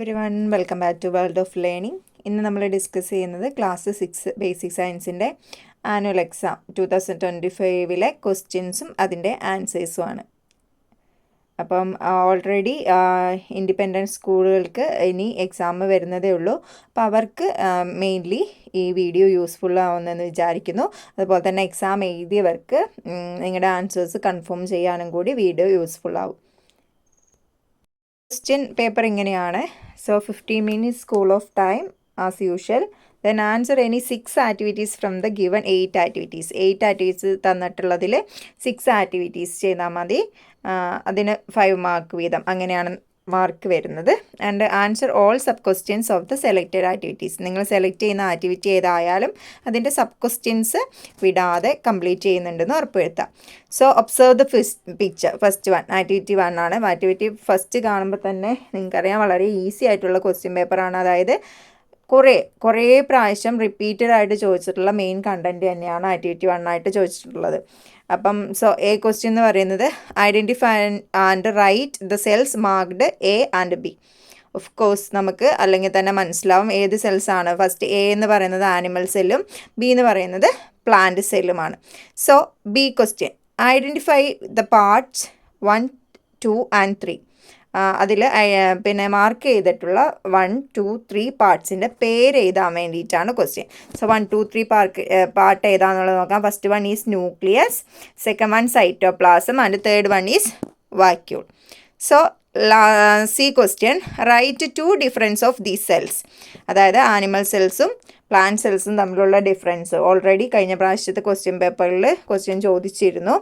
Everyone welcome back to world of learning. ഇന്ന് നമ്മൾ discuss ചെയ്യുന്നത് ക്ലാസ് 6 ബേസിക് സയൻസിൻ്റെ ആനുവൽ എക്സാം 2025 ക്വസ്റ്റ്യൻസും അതിൻ്റെ ആൻസേഴ്സുമാണ്. അപ്പം ഓൾറെഡി ഇൻഡിപെൻഡൻറ്റ് സ്കൂളുകൾക്ക് ഇനി എക്സാം വരുന്നതേ ഉള്ളൂ. അപ്പോൾ അവർക്ക് മെയിൻലി ഈ വീഡിയോ യൂസ്ഫുൾ ആവുമെന്ന് വിചാരിക്കുന്നു. അതുപോലെ തന്നെ എക്സാം എഴുതിയവർക്ക് നിങ്ങളുടെ ആൻസേഴ്സ് കൺഫേം ചെയ്യാനും കൂടി വീഡിയോ യൂസ്ഫുൾ ആവും. ക്വസ്റ്റ്യൻ പേപ്പർ ഇങ്ങനെയാണ്. So 15 minutes school of time as usual. Then answer any 6 activities from the given 8 activities. 8 activities തന്നിട്ടുള്ളതിൽ 6 activities ചെയ്താൽ മതി. അതിന് 5 മാർക്ക് വീതം അങ്ങനെയാണ് മാർക്ക് വരുന്നത്. And answer all sub questions of the selected activities. നിങ്ങൾ select ചെയ്യുന്ന activity ഏതായാലും അതിൻ്റെ സബ് ക്വസ്റ്റ്യൻസ് വിടാതെ കംപ്ലീറ്റ് ചെയ്യുന്നുണ്ടെന്ന് ഉറപ്പുവരുത്താം. So observe the picture. First one activity 1 ആണ്. ആക്ടിവിറ്റി ഫസ്റ്റ് കാണുമ്പോൾ തന്നെ നിങ്ങൾക്കറിയാം വളരെ ഈസി ആയിട്ടുള്ള ക്വസ്റ്റ്യൻ പേപ്പറാണ്. അതായത് കുറേ പ്രാവശ്യം റിപ്പീറ്റഡ് ആയിട്ട് ചോദിച്ചിട്ടുള്ള മെയിൻ കണ്ടൻറ്റ് തന്നെയാണ് ആക്ടിവിറ്റി 1 ആയിട്ട് ചോദിച്ചിട്ടുള്ളത്. അപ്പം സോ എ ക്വസ്റ്റ്യൻ എന്ന് പറയുന്നത് identify and write the cells marked A and B. Of course നമുക്ക് അല്ലെങ്കിൽ തന്നെ മനസ്സിലാവും ഏത് സെൽസാണ്. ഫസ്റ്റ് എ എന്ന് പറയുന്നത് ആനിമൽ സെല്ലും ബി എന്ന് പറയുന്നത് plant സെല്ലുമാണ്. So B question identify the parts 1, 2 and 3. അതിൽ പിന്നെ മാർക്ക് ചെയ്തിട്ടുള്ള 1, 2, 3 പാർട്സിൻ്റെ പേര് എഴുതാൻ വേണ്ടിയിട്ടാണ് ക്വസ്റ്റ്യൻ. സോ 1, 2, 3 പാർട്ട് ഏതാണെന്നുള്ളത് നോക്കാം. First one is nucleus, second one cytoplasm and third one is vacuole. So C question write 2 difference of these cells. അതായത് animal സെൽസും പ്ലാന്റ് സെൽസും തമ്മിലുള്ള ഡിഫറൻസ് ഓൾറെഡി കഴിഞ്ഞ പ്രാവശ്യത്തെ ക്വസ്റ്റ്യൻ പേപ്പറിൽ ക്വസ്റ്റ്യൻ ചോദിച്ചിരുന്നു.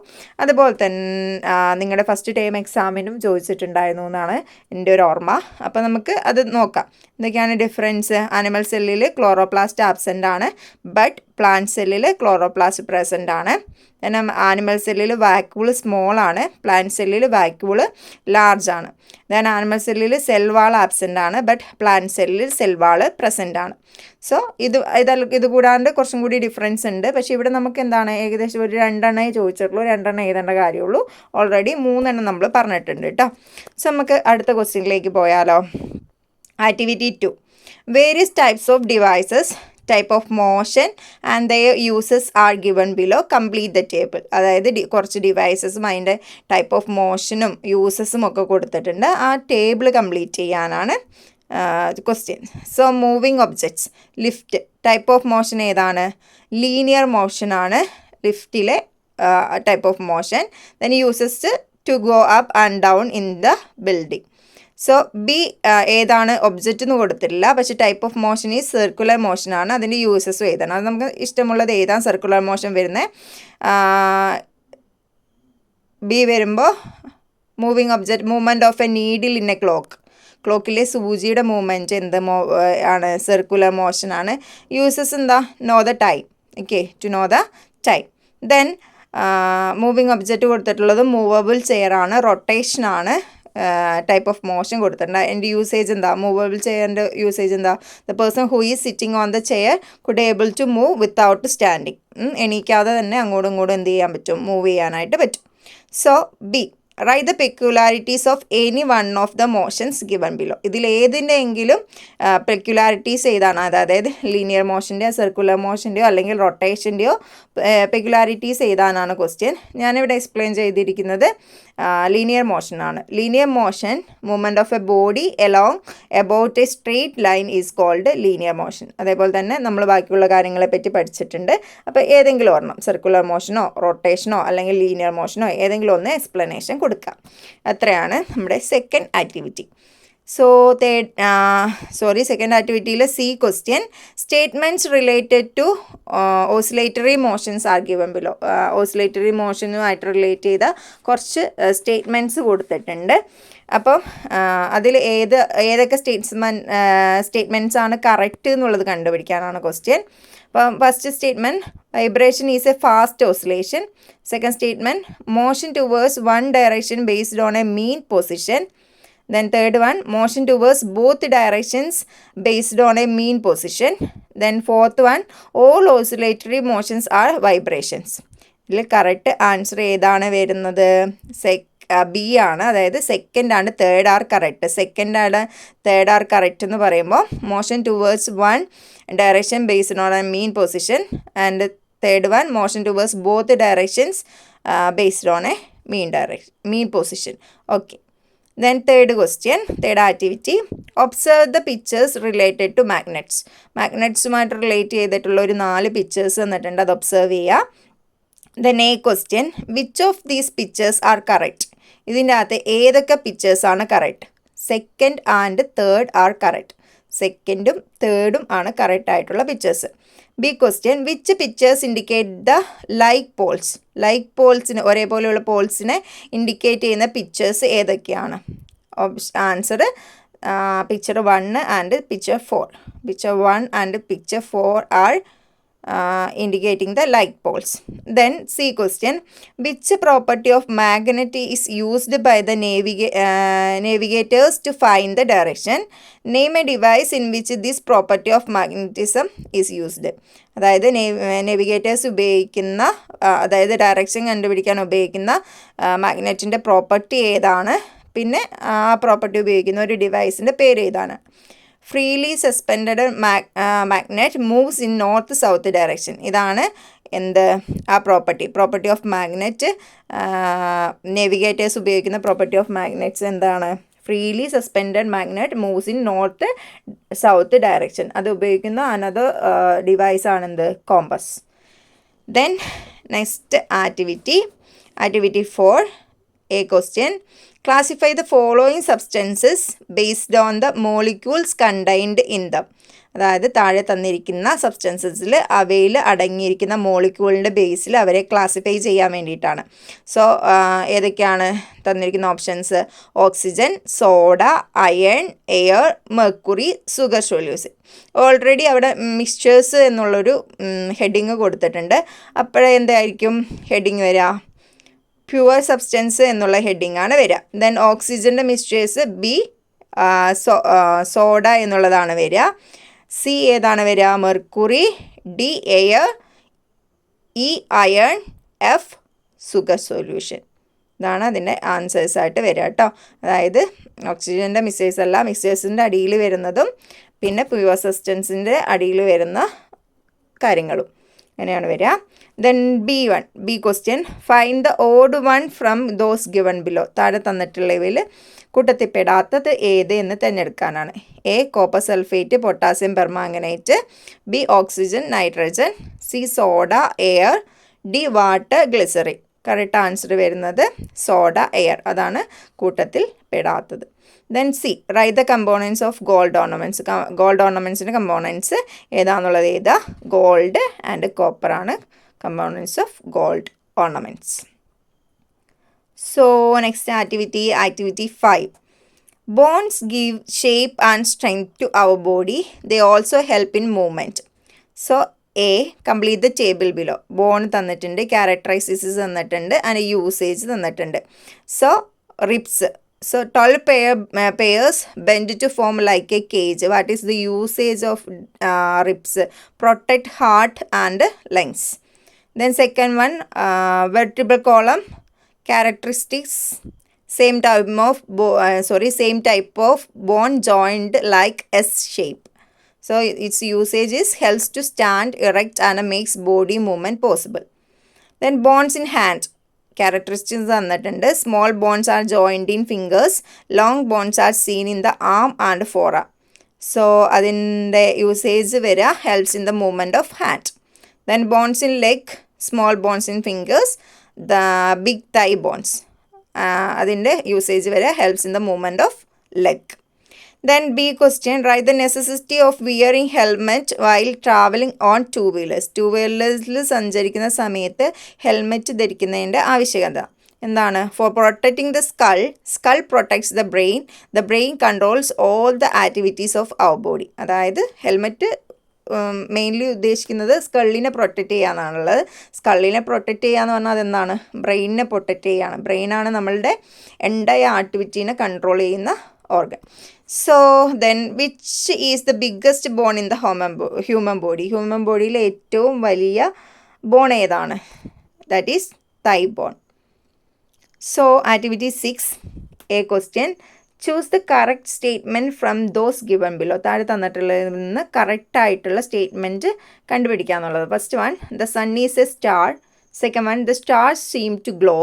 അതുപോലെ തന്നെ നിങ്ങളുടെ ഫസ്റ്റ് ടൈം എക്സാമിനും ചോദിച്ചിട്ടുണ്ടായിരുന്നു എന്നാണ് എൻ്റെ ഒരു ഓർമ്മ. അപ്പോൾ നമുക്ക് അത് നോക്കാം. എന്തൊക്കെയാണ് ഡിഫറൻസ്? ആനിമൽ സെല്ലിൽ ക്ലോറോപ്ലാസ്റ്റ് ആബ്സെൻ്റ് ആണ്, ബട്ട് പ്ലാന്റ് സെല്ലിൽ ക്ലോറോപ്ലാസ്റ്റ് പ്രസൻ്റ് ആണ്. പിന്നെ ആനിമൽ സെല്ലിൽ വാക്യൂൾ സ്മോൾ ആണ്, പ്ലാന്റ് സെല്ലിൽ വാക്യൂൾ ലാർജ് ആണ്. ദെൻ ആനിമൽ സെല്ലിൽ സെൽ വാൾ ആബ്സെൻ്റ് ആണ്, ബട്ട് പ്ലാന്റ് സെല്ലിൽ സെൽ വാൾ പ്രസൻ്റ് ആണ്. സോ ഇത് കൂടാണ്ട് കുറച്ചും കൂടി ഡിഫറൻസ് ഉണ്ട്. പക്ഷേ ഇവിടെ നമുക്ക് എന്താണ് ഏകദേശം ഒരു 2 എണ്ണമേ ചോദിച്ചിട്ടുള്ളൂ, 2 എണ്ണം എഴുതേണ്ട കാര്യമുള്ളൂ. ഓൾറെഡി 3 എണ്ണം നമ്മൾ പറഞ്ഞിട്ടുണ്ട് കേട്ടോ. സോ നമുക്ക് അടുത്ത ക്വസ്റ്റ്യനിലേക്ക് പോയാലോ. Activity 2 various types of devices, type of motion and their uses R given below, complete the table. അതായത് കുറച്ച് ഡിവൈസസും അതിൻ്റെ ടൈപ്പ് ഓഫ് മോഷനും യൂസസും ഒക്കെ കൊടുത്തിട്ടുണ്ട്. ആ ടേബിൾ കംപ്ലീറ്റ് ചെയ്യാനാണ് question. So moving objects, lift type of motion ഏതാണ്? ലീനിയർ മോഷനാണ് ലിഫ്റ്റിലെ type of motion. Then uses to go up and down in the building. So B ഏതാണ്? ഒബ്ജക്റ്റ് എന്ന് കൊടുത്തിട്ടില്ല, പക്ഷേ ടൈപ്പ് ഓഫ് മോഷൻ ഈ സർക്കുലർ മോഷനാണ്. അതിൻ്റെ യൂസസും എഴുതണം. അത് നമുക്ക് ഇഷ്ടമുള്ളത് എഴുതാം. സർക്കുലർ മോഷൻ വരുന്നത് ബി വരുമ്പോൾ moving object movement of a needle in a ക്ലോക്കിലെ സൂചിയുടെ മൂവ്മെൻറ്റ് ആണ്? സർക്കുലർ മോഷനാണ്. യൂസസ് എന്താ? Know the time. Okay, to know the time. Then moving object കൊടുത്തിട്ടുള്ളത് മൂവബിൾ ചെയറാണ്, റൊട്ടേഷനാണ് ടൈപ്പ് ഓഫ് മോഷൻ കൊടുത്തിട്ടുണ്ട്. എൻ്റെ യൂസേജ് എന്താ? മൂവബിൾ ചെയറിൻ്റെ യൂസേജ് എന്താ? The person who is sitting on the chair could able to move without standing. എണീക്കാതെ തന്നെ അങ്ങോട്ടും ഇങ്ങോട്ടും എന്ത് ചെയ്യാൻ പറ്റും? മൂവ് ചെയ്യാനായിട്ട് പറ്റും. So B write the peculiarities of any one of the motions given below. ഇതിൽ ഏതിൻ്റെയെങ്കിലും പെക്യുലാരിറ്റീസ് ഏതാണ്? അതായത് ലീനിയർ മോഷൻ്റെയോ സർക്കുലർ മോഷൻ്റെയോ അല്ലെങ്കിൽ റൊട്ടേഷൻ്റെയോ പെക്യുലാരിറ്റീസ് ഏതാനാണ് ക്വസ്റ്റ്യൻ. ഞാനിവിടെ എക്സ്പ്ലെയിൻ ചെയ്തിരിക്കുന്നത് ലീനിയർ മോഷനാണ്. Linear motion movement of a body along about a straight line is called linear motion. അതേപോലെ തന്നെ നമ്മൾ ബാക്കിയുള്ള കാര്യങ്ങളെ പറ്റി പഠിച്ചിട്ടുണ്ട്. അപ്പോൾ ഏതെങ്കിലും ഒരെണ്ണം സർക്കുലർ മോഷനോ റൊട്ടേഷനോ അല്ലെങ്കിൽ ലീനിയർ മോഷനോ ഏതെങ്കിലും ഒന്ന് എക്സ്പ്ലനേഷൻ കൊടുക്കാം. അത്രയാണ് നമ്മുടെ സെക്കൻഡ് ആക്ടിവിറ്റി. സോ സെക്കൻഡ് ആക്ടിവിറ്റിയിൽ C question statements related to oscillatory motions are given below. Oscillatory മോഷനുമായിട്ട് റിലേറ്റ് ചെയ്ത കുറച്ച് സ്റ്റേറ്റ്മെൻറ്റ്സ് കൊടുത്തിട്ടുണ്ട്. അപ്പം അതിൽ ഏതൊക്കെ സ്റ്റേറ്റ്മെൻറ്റ്സ് ആണ് കറക്റ്റ് എന്നുള്ളത് കണ്ടുപിടിക്കാനാണ് ക്വസ്റ്റ്യൻ. അപ്പം first statement vibration is A fast oscillation. Second statement motion towards one direction based on A mean position. Then third one, motion towards both directions based on a mean position. Then fourth one, all oscillatory motions are vibrations. ഇതിൽ correct answer ഏതാണ് വരുന്നത്? B ആണ്, അതായത് second ആണ് third are correct. Second ആണ് third are correct എന്ന് പറയുമ്പോൾ motion towards one direction based on A mean position and third one motion towards both directions based on A mean position. Okay. Then third question, third activity, observe the pictures related to magnets. മാഗ്നറ്റ്സുമായിട്ട് relate ചെയ്തിട്ടുള്ള ഒരു 4 pictures തന്നിട്ടുണ്ട്, അത് observe ചെയ്യുക. Then a question, which of these pictures are correct? ഇതിൻ്റെ അകത്ത് ഏതൊക്കെ പിക്ചേഴ്സാണ് correct? Second and third are correct. സെക്കൻഡും തേർഡും ആണ് കറക്റ്റ് ആയിട്ടുള്ള pictures. B question, which pictures indicate the like poles? Like പോൾസിന്, ഒരേപോലെയുള്ള പോൾസിനെ ഇൻഡിക്കേറ്റ് ചെയ്യുന്ന പിക്ചേഴ്സ് ഏതൊക്കെയാണ്? Answer picture 1 and picture 4. Picture 1 and picture 4 are indicating the like poles. Then C question, which property of magnet is used by the navigators to find the direction? Name a device in which this property of magnetism is used. അതായത് നേവിഗേറ്റേഴ്സ് ഉപയോഗിക്കുന്ന, അതായത് direction കണ്ടുപിടിക്കാൻ ഉപയോഗിക്കുന്ന മാഗ്നറ്റിൻ്റെ property ഏതാണ്, പിന്നെ ആ property ഉപയോഗിക്കുന്ന ഒരു ഡിവൈസിൻ്റെ പേര് ഏതാണ്? Freely suspended magnet moves in north south direction. ഇതാണ് എന്ത് ആ പ്രോപ്പർട്ടി ഓഫ് മാഗ്നറ്റ്. നേവിഗേറ്റേഴ്സ് ഉപയോഗിക്കുന്ന പ്രോപ്പർട്ടി ഓഫ് മാഗ്നറ്റ്സ് എന്താണ്? Freely suspended magnet moves in north south direction. അത് ഉപയോഗിക്കുന്ന അനദർ ഡിവൈസ് ആണെന്ത്? Compass. Then next activity 4, a question, classify the following substances based on the molecules contained in them. അതായത് താഴെ തന്നിരിക്കുന്ന സബ്സ്റ്റൻസസിൽ അവയിൽ അടങ്ങിയിരിക്കുന്ന മോളിക്യൂളിൻ്റെ ബേസിൽ അവരെ ക്ലാസിഫൈ ചെയ്യാൻ വേണ്ടിയിട്ടാണ്. സോ ഏതൊക്കെയാണ് തന്നിരിക്കുന്ന options? Oxygen, soda, iron, air, mercury, sugar solution. Already അവിടെ മിക്സ്ചേഴ്സ് എന്നുള്ളൊരു ഹെഡിങ് കൊടുത്തിട്ടുണ്ട്. അപ്പോഴെന്തായിരിക്കും ഹെഡിങ് വരിക? പ്യുവർ സബ്സ്റ്റൻസ് എന്നുള്ള ഹെഡിങ് ആണ് വരിക. ദെൻ ഓക്സിജൻ്റെ മിക്സ്ചേഴ്സ് ബി, സോഡ എന്നുള്ളതാണ് വരിക. സി ഏതാണ് വരിക? Mercury, D air, E iron, F sugar solution. ഇതാണ് അതിൻ്റെ ആൻസേഴ്സായിട്ട് വരിക കേട്ടോ. അതായത് ഓക്സിജൻ്റെ മിക്സ്ചേഴ്സ് അല്ല, മിക്സ്ചേഴ്സിൻ്റെ അടിയിൽ വരുന്നതും പിന്നെ പ്യുവർ സബ്സ്റ്റൻസിൻ്റെ അടിയിൽ വരുന്ന കാര്യങ്ങളും അങ്ങനെയാണ് വരിക. Then B question, find the odd one from those given below. താഴെ തന്നിട്ടുള്ളവയിൽ കൂട്ടത്തിൽപ്പെടാത്തത് ഏത് എന്ന് തിരഞ്ഞെടുക്കാനാണ്. A copper sulphate, potassium permanganate, B oxygen, nitrogen, C soda, air, D water, glycerine. Correct answer വരുന്നത് സോഡ, എയർ. അതാണ് കൂട്ടത്തിൽ പെടാത്തത്. Then C, write the components of gold ornaments. Gold ഓർണമെൻറ്റ്സിൻ്റെ കമ്പോണൻസ് ഏതാണെന്നുള്ളത് ഏതാ? ഗോൾഡ് ആൻഡ് കോപ്പർ ആണ് components of gold ornaments. So next activity 5. Bones give shape and strength to our body. They also help in movement. So A, complete the table below. Bone തന്നിട്ടുണ്ട്, characteristics തന്നിട്ടുണ്ട്, and usage തന്നിട്ടുണ്ട്. So ribs. So 12 pairs bend to form like a cage. What is the usage of ribs? Protect heart and lungs. Then second one, vertebral column characteristics, same type of bone joined like S shape. So its usage is helps to stand erect and makes body movement possible. Then bones in hand characteristics തന്നിട്ടുണ്ട്. Small bones are joined in fingers. Long bones are seen in the arm and forearm. So അതിൻ്റെ usage വരിക helps in the movement of hand. Then bones in leg, small bones in fingers, the big thigh bones. അതിൻ്റെ usage വരെ helps in the movement of leg. Then B question, write the necessity of wearing helmet while traveling on two-wheelers. ടു-വീലേഴ്സിൽ സഞ്ചരിക്കുന്ന സമയത്ത് helmet ധരിക്കുന്നതിൻ്റെ ആവശ്യകത എന്താണ്? For protecting the skull protects the brain controls all the activities of our body. അതായത് helmet mainly ഉദ്ദേശിക്കുന്നത് സ്കള്ളിനെ protect ചെയ്യാന്നാണുള്ളത്. സ്കള്ളിനെ protect ചെയ്യുക എന്ന് പറഞ്ഞാൽ അതെന്താണ്? ബ്രെയിനിനെ പ്രൊട്ടക്റ്റ് ചെയ്യുകയാണ്. ബ്രെയിനാണ് നമ്മളുടെ എൻറ്റയർ ആക്ടിവിറ്റീനെ കൺട്രോൾ ചെയ്യുന്ന organ. So then which is the biggest bone in the human body? Human ബോഡിയിലെ ഏറ്റവും വലിയ ബോൺ ഏതാണ്? That is thigh bone. So activity 6, a question. Choose the correct statement from those given below. താഴെ തന്നിട്ടുള്ളതിൽ നിന്ന് correct ആയിട്ടുള്ള statement കണ്ടുപിടിക്കാന്നുള്ളത്. First one, the sun is a star. Second one, the stars seem to glow.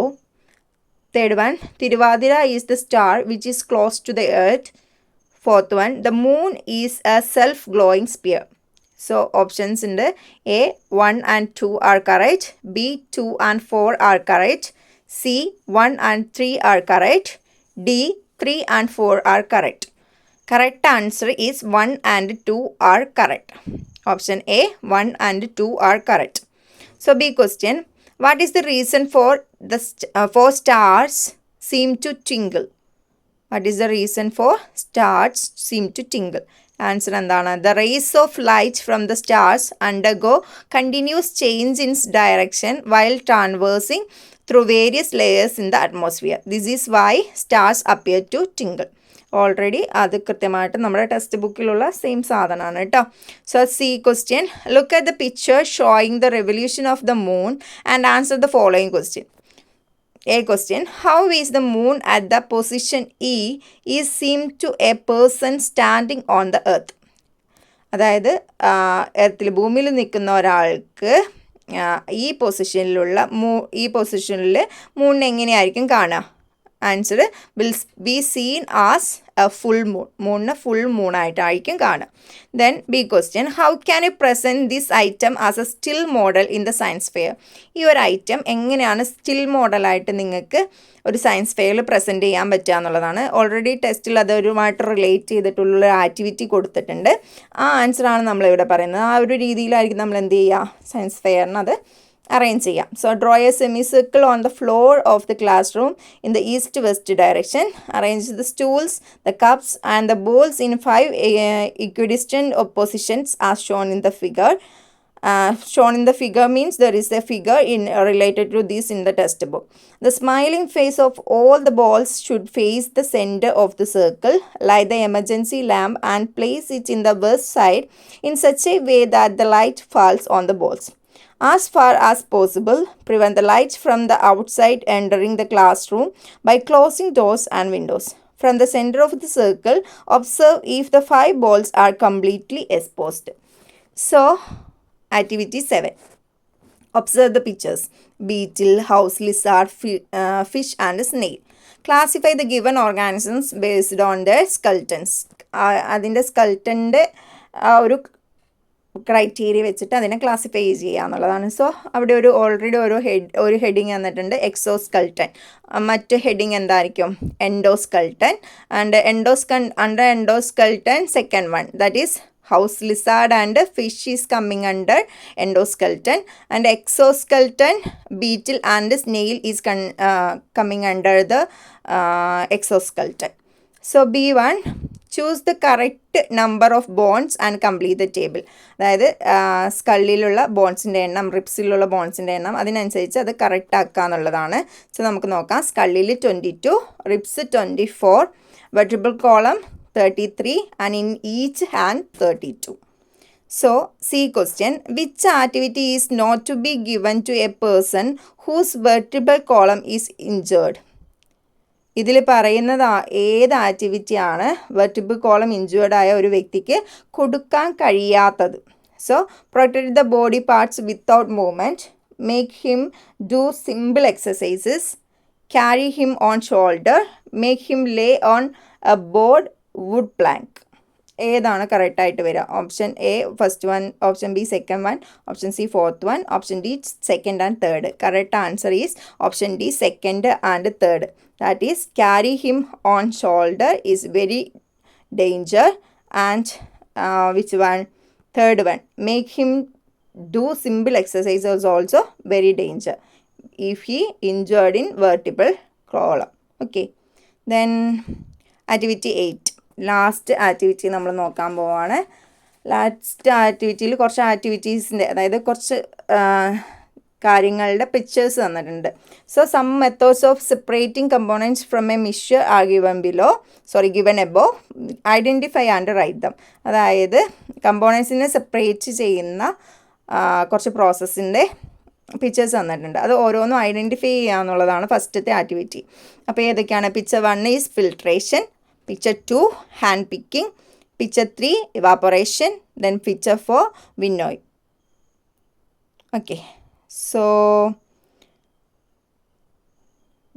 Third one, Thiruvathira is the star which is close to the earth. Fourth one, the moon is a self glowing sphere. So options ഉണ്ട്. A 1 and 2 are correct. B 2 and 4 are correct. C 1 and 3 are correct. D 3 and 4 are correct. Correct answer is 1 and 2 are correct. Option A 1 and 2 are correct. So B question, what is the reason for stars seem to twinkle? What is the reason for stars seem to twinkle? Answer എന്താണ്? The rays of light from the stars undergo continuous change in direction while traversing through various layers in the atmosphere. This is why stars appear to twinkle. Already അത് കൃത്യമായിട്ട് നമ്മുടെ text ബുക്കിലുള്ള same സാധനമാണ് കേട്ടോ. So C question, look at the picture showing the revolution of the moon and answer the following question. A question, how is the moon at the position E is seen to a person standing on the earth? അതായത് എർത്തിൽ ഭൂമിയിൽ നിൽക്കുന്ന ഒരാൾക്ക് ഈ പൊസിഷനിൽ മൂണിനെ എങ്ങനെയായിരിക്കും കാണുക? Answer will be seen as a full moon. മൂണിന് ഫുൾ മൂണായിട്ടായിരിക്കും കാണുക. Then B question, how can you present this item as a still model in the science fair? ഈ ഒരു ഐറ്റം എങ്ങനെയാണ് സ്റ്റിൽ മോഡലായിട്ട് നിങ്ങൾക്ക് ഒരു സയൻസ് ഫെയറിൽ പ്രസൻറ്റ് ചെയ്യാൻ പറ്റുക എന്നുള്ളതാണ്. ഓൾറെഡി ടെസ്റ്റിൽ അതൊരുമായിട്ട് റിലേറ്റ് ചെയ്തിട്ടുള്ള ആക്ടിവിറ്റി കൊടുത്തിട്ടുണ്ട്. ആ ആൻസറാണ് നമ്മളിവിടെ പറയുന്നത്. ആ ഒരു രീതിയിലായിരിക്കും നമ്മൾ എന്ത് ചെയ്യുക, സയൻസ് ഫെയറിന് അത് arrange ചെയ്യാം. So draw a semicircle on the floor of the classroom in the east-west direction. Arrange the stools, the cups and the bowls in 5 equidistant positions as shown in the figure. Shown in the figure means there is a figure related to this in the textbook. The smiling face of all the balls should face the center of the circle. Light the emergency lamp and place it in the west side in such a way that the light falls on the balls. As far as possible, prevent the light from the outside entering the classroom by closing doors and windows. From the center of the circle, observe if the 5 balls are completely exposed. So, activity 7. Observe the pictures. Beetle, house lizard, fish and snail. Classify the given organisms based on their skeletons. അതിൻ്റെ സ്കെൽട്ടൻ്റെ ഒരു criteria വെച്ചിട്ട് അതിനെ classify ചെയ്യുക എന്നുള്ളതാണ്. So അവിടെ already ഒരു heading തന്നിട്ടുണ്ട്, exoskeleton. മറ്റ് ഹെഡിങ് എന്തായിരിക്കും? Endoskeleton. And under endoskeleton second one, that is house lizard and fish is coming under endoskeleton, and exoskeleton, beetle and snail is coming under the exoskeleton. So B1, choose the correct number of bones and complete the table. അതായത് സ്കള്ളിലുള്ള ബോൺസിൻ്റെ എണ്ണം, റിപ്സിലുള്ള ബോൺസിൻ്റെ എണ്ണം, അതിനനുസരിച്ച് അത് correct ആക്കുക എന്നുള്ളതാണ്. So നമുക്ക് നോക്കാം. സ്കള്ളിൽ 22, ribs 24, vertebral column 33 and in each hand 32. So, C question, which activity is not to be given to a person whose vertebral column is injured? ഇതിൽ പറയുന്നത് ഏത് ആക്ടിവിറ്റിയാണ് വെർട്ടിബിൾ കോളം ഇഞ്ചേർഡ് ആയ ഒരു വ്യക്തിക്ക് കൊടുക്കാൻ കഴിയാത്തത്? So protect the body parts without movement, make him do simple exercises, carry him on shoulder, make him lay on a board, wood plank. ഏതാണ് കറക്റ്റായിട്ട് വരിക? Option A first one, option B second one, option C fourth one, option D second and third. Correct answer is option D second and third. That is, carry him on shoulder is very danger, and which one? Third one, make him do simple exercises also very danger if he injured in vertebral column. Okay, then activity 8, last activity നമ്മൾ നോക്കാൻ പോവാണ്. Last ആക്ടിവിറ്റിയിൽ കുറച്ച് ആക്ടിവിറ്റീസിൻ്റെ, അതായത് കുറച്ച് കാര്യങ്ങളുടെ pictures തന്നിട്ടുണ്ട്. So some methods of separating components from a mixture are given above. Identify and write them. അതായത് കമ്പോണൻസിനെ സെപ്പറേറ്റ് ചെയ്യുന്ന കുറച്ച് പ്രോസസ്സിൻ്റെ പിക്ചേഴ്സ് തന്നിട്ടുണ്ട്. അത് ഓരോന്നും ഐഡൻറ്റിഫൈ ചെയ്യുക എന്നുള്ളതാണ് ഫസ്റ്റത്തെ ആക്ടിവിറ്റി. അപ്പോൾ ഏതൊക്കെയാണ്? Picture 1 is filtration, picture 2 hand picking, picture 3 evaporation, then picture 4 winnow. Okay, so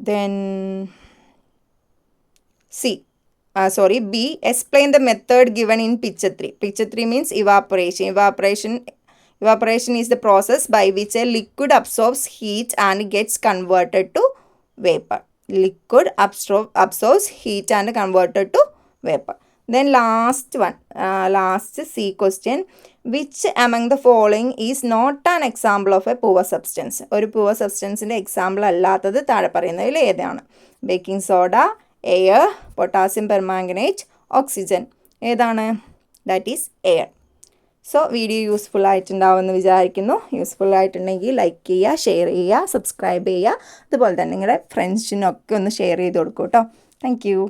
then B, explain the method given in picture 3. Picture 3 means evaporation. Evaporation is the process by which a liquid absorbs heat and gets converted to vapor. Liquid absorbs heat and converted to vapor. Then last one, last C question, which among the following is not an example of a poor substance? ഒരു poor substanceൻ്റെ example അല്ലാത്തത് താഴെ പറയുന്നതിൽ ഏതാണ്? Baking soda, air, potassium permanganate, oxygen. ഏതാണ്? That is air. So video useful ആയിട്ടുണ്ടാവുമെന്ന് വിചാരിക്കുന്നു. Useful ആയിട്ടുണ്ടെങ്കിൽ ലൈക്ക് ചെയ്യുക, ഷെയർ ചെയ്യുക, സബ്സ്ക്രൈബ് ചെയ്യുക. അതുപോലെ തന്നെ നിങ്ങളുടെ ഫ്രണ്ട്സിനൊക്കെ ഒന്ന് ഷെയർ ചെയ്ത് കൊടുക്കൂ കേട്ടോ. Thank you.